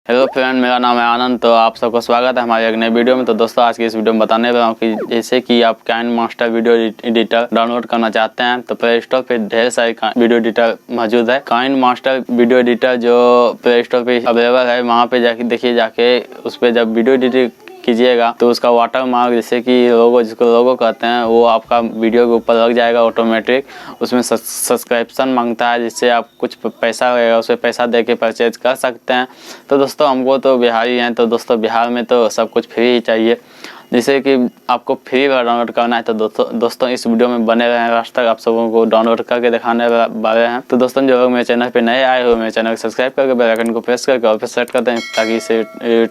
Hello friend, मेरा नाम है आनंद। तो आप सबको स्वागत है हमारे एक नए वीडियो में। तो दोस्तों, आज की इस वीडियो में बताने वाला हूँ कि जैसे कि आप काइनमास्टर वीडियो एडिटर डाउनलोड करना चाहते हैं तो प्ले स्टोर पे ढेर सारे वीडियो एडिटर मौजूद है। काइनमास्टर वीडियो एडिटर जो प्ले स्टोर पे अवेलेबल है, वहाँ पे जाके देखिए, जाके उस पर जब वीडियो एडिट कीजिएगा तो उसका वाटर मार्क, जैसे कि लोगो, जिसको लोगो कहते हैं, वो आपका वीडियो के ऊपर लग जाएगा ऑटोमेटिक। उसमें सब्सक्रिप्शन मांगता है, जिससे आप कुछ पैसा लगेगा, उसे पैसा दे के परचेज कर सकते हैं। तो दोस्तों, हमको तो बिहारी हैं, तो दोस्तों बिहार में तो सब कुछ फ्री ही चाहिए। जैसे कि आपको फ्री डाउनलोड करना है तो दोस्तों इस वीडियो में बने रहें लास्ट तक। आप सबों को डाउनलोड करके दिखाने वाले हैं। तो दोस्तों, जो लोग मेरे चैनल पे नए आए हो, मेरे चैनल को सब्सक्राइब करके बेल आइकन को प्रेस करके और फिर सेट कर दें, ताकि इसे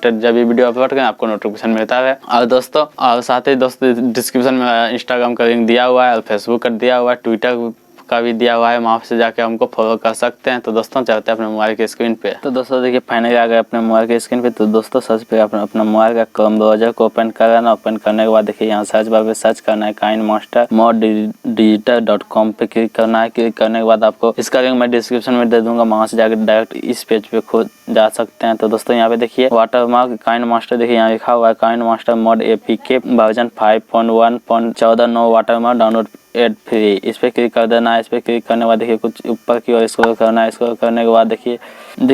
जब भी वीडियो अपलोड करें आपको नोटिफिकेशन मिलता है। और दोस्तों, और साथ ही दोस्तों, डिस्क्रिप्शन में इंस्टाग्राम का लिंक दिया हुआ है और फेसबुक का दिया हुआ है, ट्विटर का भी दिया हुआ है, वहाँ से जाके हमको फॉलो कर सकते हैं। तो दोस्तों, चलते हैं अपने मोबाइल के स्क्रीन पे। तो दोस्तों देखिए, फाइनली आ गए अपने मोबाइल के स्क्रीन पे। तो दोस्तों, सर्च पे अपना मोबाइल का क्रोम ब्राउजर को ओपन कर लेना। ओपन करने के बाद देखिए, यहाँ सर्च बार पे सर्च करना है काइनमास्टर mod digital.com पे क्लिक करना है। क्लिक करने के बाद आपको इसका लिंक मैं डिस्क्रिप्शन में दे दूंगा, वहाँ से जाकर डायरेक्ट इस पेज पे खुद जा सकते हैं। तो दोस्तों, यहाँ पे देखिए वाटरमार्क काइनमास्टर, देखिए यहाँ लिखा हुआ है KineMaster mod APK version 5.1.14 watermark download ad free. इस पर क्लिक कर देना है। इस पर क्लिक करने के बाद देखिए कुछ ऊपर की ओर स्क्रॉल करना है। स्क्रॉल करने के बाद देखिए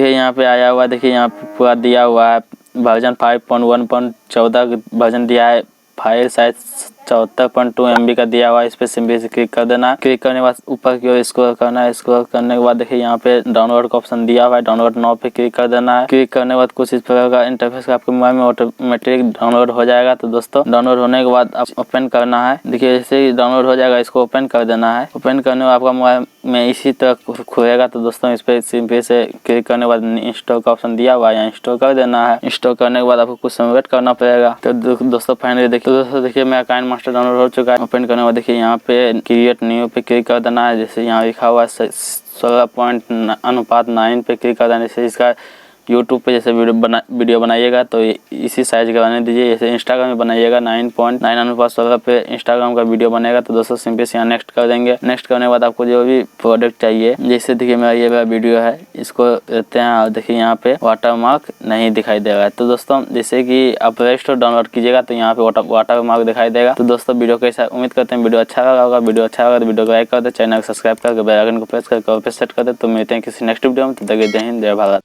यहाँ पे आया हुआ है, देखिए यहाँ पे पूरा दिया हुआ है वर्जन 5.1.14 वर्जन दिया है। फाइल साइज 74.2 MB का दिया हुआ है। इस पर सिंपली से क्लिक कर देना है। क्लिक करने के बाद ऊपर की ओर स्क्रॉल करना है। स्क्रॉल करने के बाद देखिए यहाँ पे डाउनलोड का ऑप्शन दिया हुआ है। डाउनलोड नाउ पे क्लिक कर देना है। क्लिक करने के बाद कुछ इस प्रकार का इंटरफेस आपके मोबाइल में ऑटोमेटिक डाउनलोड हो जाएगा। तो दोस्तों, डाउनलोड होने के बाद आप ओपन करना है। देखिए जैसे ही डाउनलोड हो जाएगा, इसको ओपन कर देना है। ओपन करने के बाद आपका मोबाइल में इसी तरह खुलेगा। तो दोस्तों, इस पर सिंपली से क्लिक करने के बाद इंस्टॉल का ऑप्शन दिया हुआ है, इंस्टॉल कर देना है। इंस्टॉल करने के बाद आपको कुछ समय वेट करना पड़ेगा। तो दोस्तों, फाइनली देखिए मेरा काइनमास्टर डाउनलोड हो चुका है। ओपन करने के बाद देखिए यहाँ पे क्रिएट न्यू पे क्लिक कर देना है। जैसे यहाँ लिखा हुआ है 16.9 पे क्लिक कर देना है। जैसे इसका यूट्यूब पे जैसे वीडियो बनाइएगा तो इसी साइज का बनाने दीजिए। जैसे इंस्टाग्राम में बनाइएगा 9.9:16 पे इंस्टाग्राम का वीडियो बनेगा। तो दोस्तों, सिंपली से यहाँ नेक्स्ट कर देंगे। नेक्स्ट करने के बाद आपको जो भी प्रोडक्ट चाहिए, जैसे देखिए मेरा वीडियो है, इसको लेते हैं और देखिए यहाँ पे वाटरमार्क नहीं दिखाई दे रहा है। तो दोस्तों, जैसे कि आप प्ले स्टोर डाउनलोड कीजिएगा तो यहाँ पे वाटरमार्क दिखाई देगा। तो दोस्तों, वीडियो कैसा, उम्मीद करते हैं वीडियो अच्छा लगा होगा। वीडियो अच्छा लगा तो वीडियो को लाइक कर दे, चैनल को सब्सक्राइब करके बेल आइकन को प्रेस करके और फिर सेट कर दे। तो मिलते हैं किसी नेक्स्ट वीडियो में। तो जय हिंद, जय भारत।